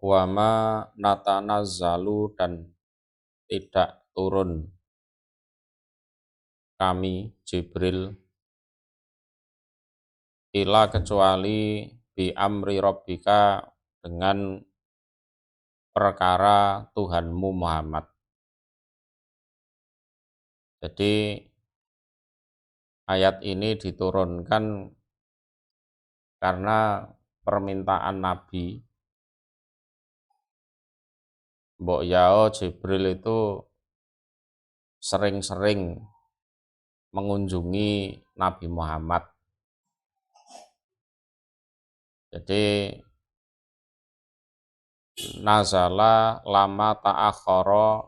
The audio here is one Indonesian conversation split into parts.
wa ma natanazzalu dan tidak turun kami Jibril ila kecuali bi amri rabbika dengan perkara Tuhanmu Muhammad. Jadi ayat ini diturunkan karena permintaan Nabi. Mbok Yao Jibril itu sering-sering mengunjungi Nabi Muhammad. Jadi nazala lama ta'akhara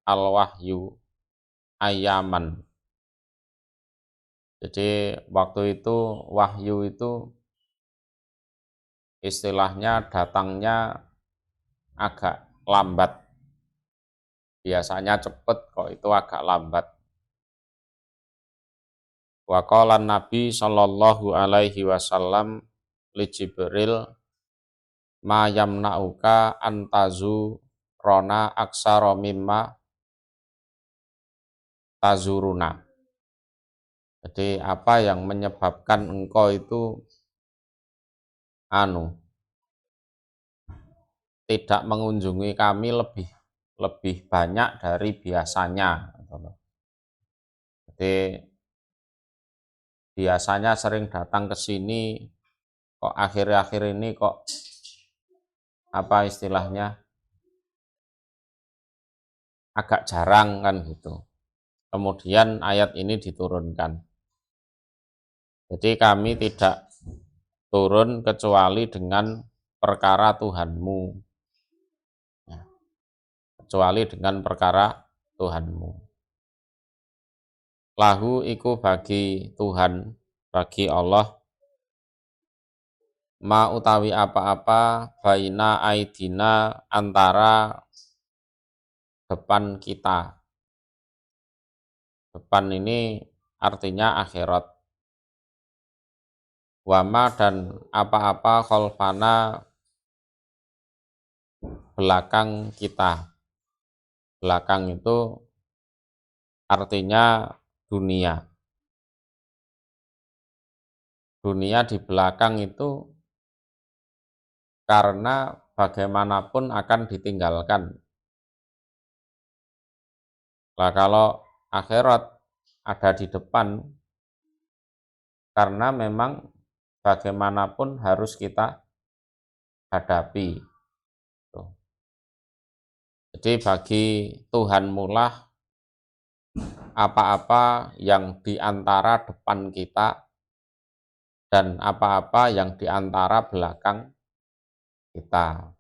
al-wahyu ayaman. Jadi waktu itu wahyu itu istilahnya datangnya agak lambat. Biasanya cepat, kok itu agak lambat. Wa qala Nabi sallallahu alaihi wasallam li Jibril ma yamna'uka antazu rona aksara mimma tazuruna. Jadi apa yang menyebabkan engkau itu tidak mengunjungi kami lebih banyak dari biasanya. Jadi biasanya sering datang ke sini, kok akhir-akhir ini kok apa istilahnya agak jarang kan gitu. Kemudian ayat ini diturunkan. Jadi kami tidak turun kecuali dengan perkara Tuhanmu. Ya, kecuali dengan perkara Tuhanmu. Lahu iku bagi Tuhan, bagi Allah, ma utawi apa-apa baina aidina antara depan kita. Depan ini artinya akhirat. Wama dan apa-apa kholfana belakang kita. Belakang itu artinya dunia. Dunia di belakang itu karena bagaimanapun akan ditinggalkan. Nah, kalau akhirat ada di depan, karena memang bagaimanapun harus kita hadapi. Jadi bagi Tuhanmu lah apa-apa yang di antara depan kita dan apa-apa yang di antara belakang kita.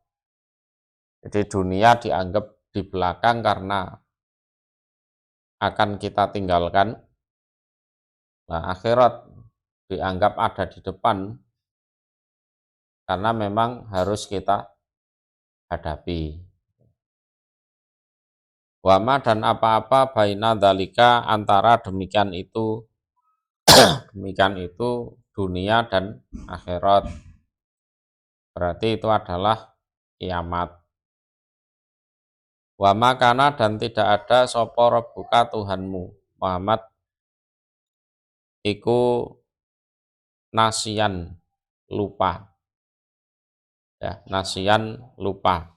Jadi dunia dianggap di belakang karena akan kita tinggalkan. Nah, akhirat dianggap ada di depan karena memang harus kita hadapi. Wama dan apa-apa baina dalika antara demikian itu dunia dan akhirat. Berarti itu adalah kiamat. Wama kana dan tidak ada sapa rabbuka Tuhanmu Muhammad iku nasian lupa. Ya, nasian lupa.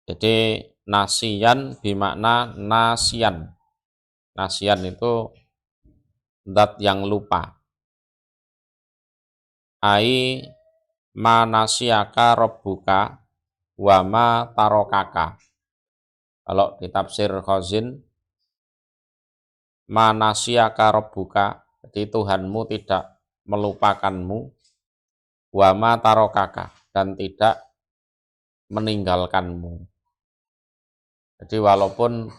Jadi nasian bermakna nasian. Nasian itu zat yang lupa. Ai manasiaka rabbuka wa ma tarokaka. Kalau di tafsir Khazin manasiaka rabbuka, jadi Tuhanmu tidak melupakanmu, wa ma tarokaka, dan tidak meninggalkanmu. Jadi walaupun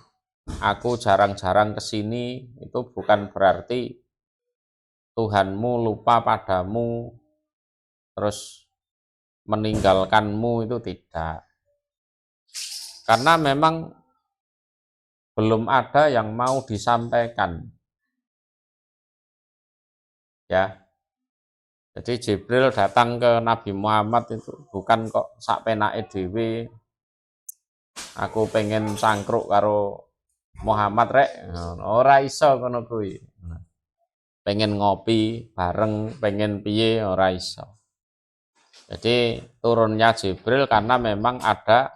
aku jarang-jarang kesini, itu bukan berarti Tuhanmu lupa padamu, terus meninggalkanmu, itu tidak. Karena memang belum ada yang mau disampaikan. Ya. Jadi Jibril datang ke Nabi Muhammad itu bukan kok sak penake dhewe, aku pengen sangkruk karo Muhammad rek, ora iso ngono kuwi. Pengen ngopi bareng, pengen piye ora iso. Jadi turunnya Jibril karena memang ada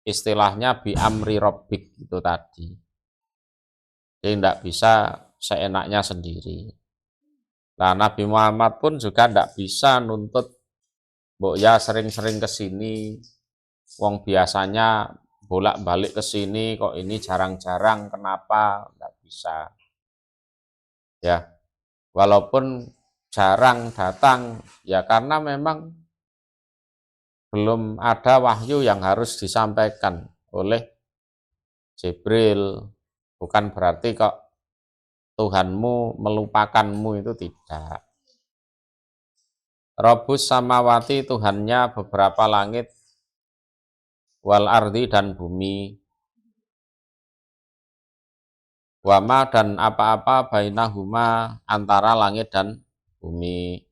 istilahnya bi amri rabbik itu tadi. Jadi tidak bisa seenaknya sendiri. Nah, Nabi Muhammad pun juga tidak bisa nuntut, mbok ya sering-sering ke sini, wong biasanya bolak-balik ke sini, kok ini jarang-jarang, kenapa? Tidak bisa. Ya, walaupun jarang datang, ya karena memang belum ada wahyu yang harus disampaikan oleh Jibril. Bukan berarti kok Tuhanmu melupakanmu, itu tidak. Robus samawati, Tuhannya beberapa langit, wal ardi dan bumi, wama dan apa-apa bainahuma antara langit dan bumi.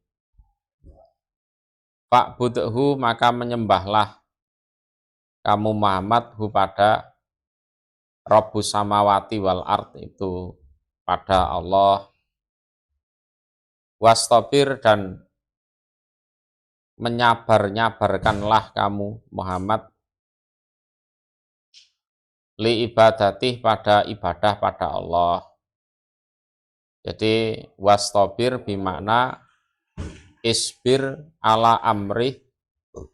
Fa'budhu, maka menyembahlah kamu Muhammad hu pada Rabbus samawati wal ard, itu pada Allah. Wastabir, dan menyabar-nyabarkanlah kamu Muhammad li ibadatih, pada ibadah pada Allah. Jadi wastabir bimakna isbir ala amrih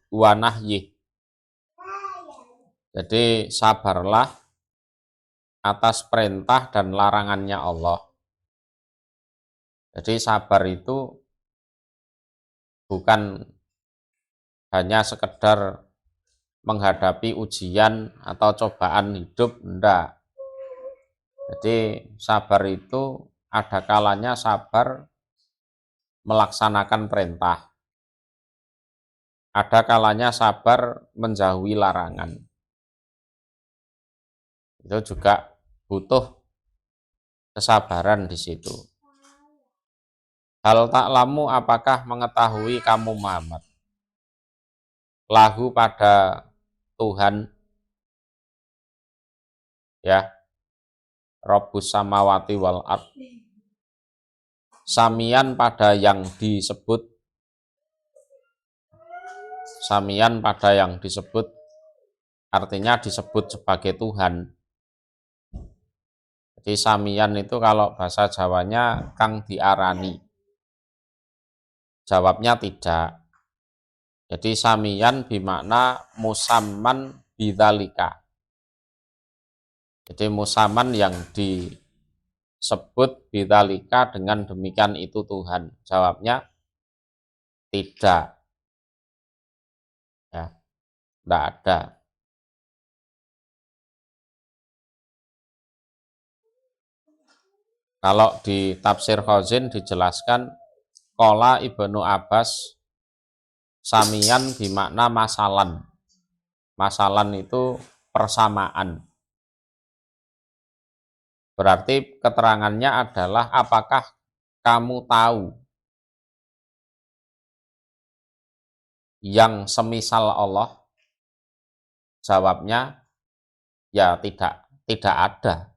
wa nahyih. Jadi sabarlah atas perintah dan larangannya Allah. Jadi sabar itu bukan hanya sekedar menghadapi ujian atau cobaan hidup, enggak. Jadi sabar itu ada kalanya sabar melaksanakan perintah, ada kalanya sabar menjauhi larangan. Itu juga butuh kesabaran di situ. Hal ta'lamu, apakah mengetahui kamu Muhammad, lahu pada Tuhan, ya, Rabbus samawati wal ard, samian pada yang disebut, samian pada yang disebut artinya disebut sebagai Tuhan. Jadi samian itu kalau bahasa Jawanya kang diarani, jawabnya tidak. Jadi samian bimakna musamman bidzalika. Jadi musaman yang disebut bidzalika, dengan demikian itu Tuhan. Jawabnya tidak. Ya, tidak ada. Kalau di tafsir Khazin dijelaskan qala Ibnu Abbas samian bimakna masalan. Masalan itu persamaan. Berarti keterangannya adalah apakah kamu tahu yang semisal Allah? Jawabnya ya tidak ada.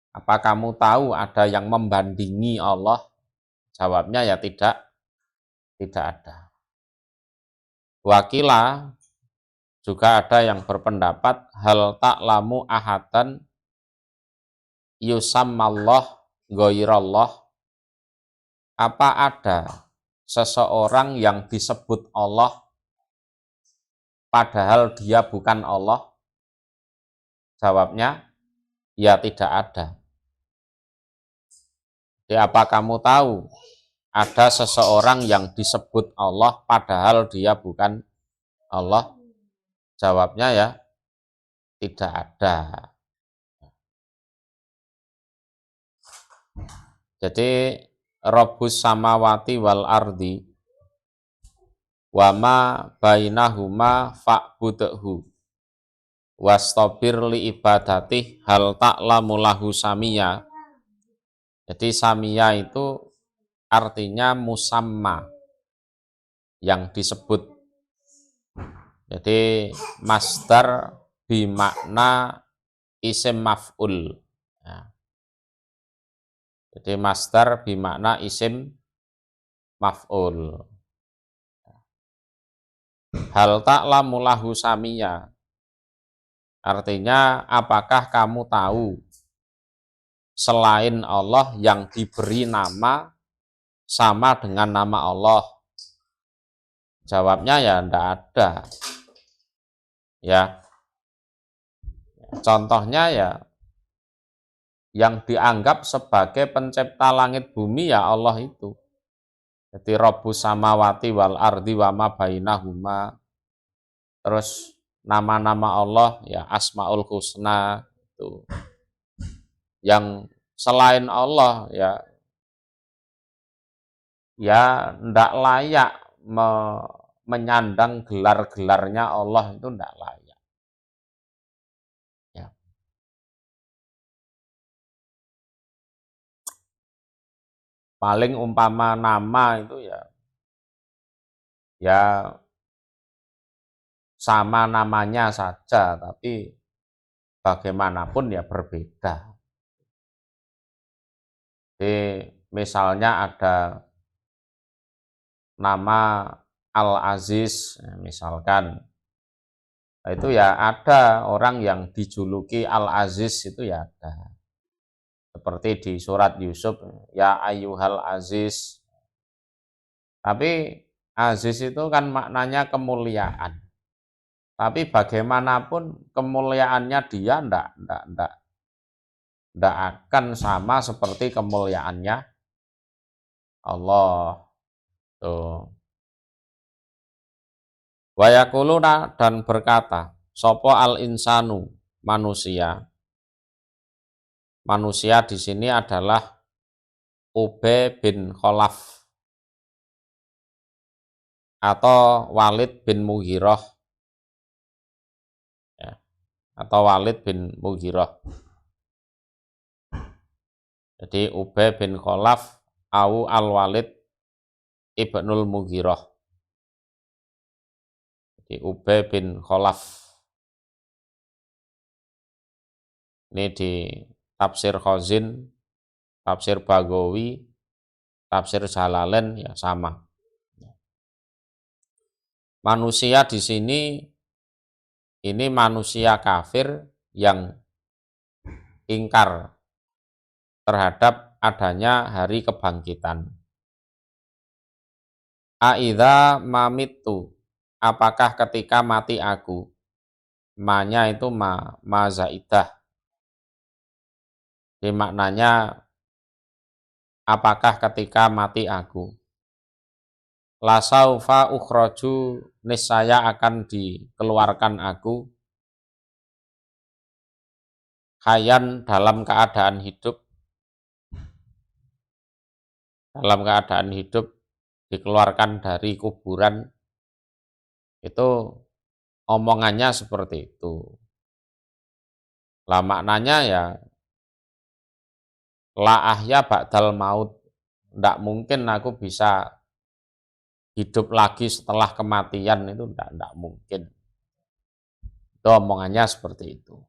Apa kamu tahu ada yang membandingi Allah? Jawabnya ya tidak ada. Wakila, juga ada yang berpendapat hal ta'lamu ahadan yusammallah ghairallah, apa ada seseorang yang disebut Allah padahal dia bukan Allah? Jawabnya ya tidak ada. Jadi apa kamu tahu ada seseorang yang disebut Allah padahal dia bukan Allah? Jawabnya ya tidak ada. Jadi Rabbus samawati wal ardi wama bainahuma fa'budhu wastabir li ibadatih hal ta'lamu lahu samia. Jadi samia itu artinya musamma, yang disebut. Jadi masdar bimakna isim maf'ul. Ya. Jadi masdar bimakna isim maf'ul. Hal ta'lamu lahu samia. Artinya, apakah kamu tahu selain Allah yang diberi nama sama dengan nama Allah? Jawabnya ya enggak ada. Ya. Contohnya ya yang dianggap sebagai pencipta langit bumi ya Allah itu. Jadi Rabbus samawati wal ardi wa ma bainahuma. Terus nama-nama Allah ya Asmaul Husna itu. Yang selain Allah ya ndak layak menyandang gelar-gelarnya Allah, itu ndak layak. Ya. Paling umpama nama itu ya sama namanya saja, tapi bagaimanapun ya berbeda. Jadi misalnya ada nama Al-Aziz, misalkan, itu ya ada orang yang dijuluki Al-Aziz, itu ya ada. Seperti di surat Yusuf, ya ayyuhal aziz. Tapi aziz itu kan maknanya kemuliaan. Tapi bagaimanapun kemuliaannya dia ndak akan sama seperti kemuliaannya Allah. Tuh. Wa yaquluna, dan berkata, sopo al insanu, manusia. Manusia di sini adalah Ubay bin Khalaf atau Walid bin Mughirah, ya, atau Walid bin Mughirah. Jadi Ubay bin Khalaf au al-Walid ibnul Mughirah. Jadi Ubay bin Khalaf. Ini di tafsir Khazin, tafsir Bagawi, tafsir Jalalain ya sama. Manusia di sini ini manusia kafir yang ingkar terhadap adanya hari kebangkitan. Aidza mamitu, apakah ketika mati aku? Ma-nya itu ma zaidah. Jadi maknanya, apakah ketika mati aku? La saufa ukhraju, niscaya akan dikeluarkan aku, hayan dalam keadaan hidup, dikeluarkan dari kuburan. Itu omongannya seperti itu. Lah maknanya ya la ahya ba'dal maut, ndak mungkin aku bisa hidup lagi setelah kematian, itu ndak mungkin. Itu omongannya seperti itu.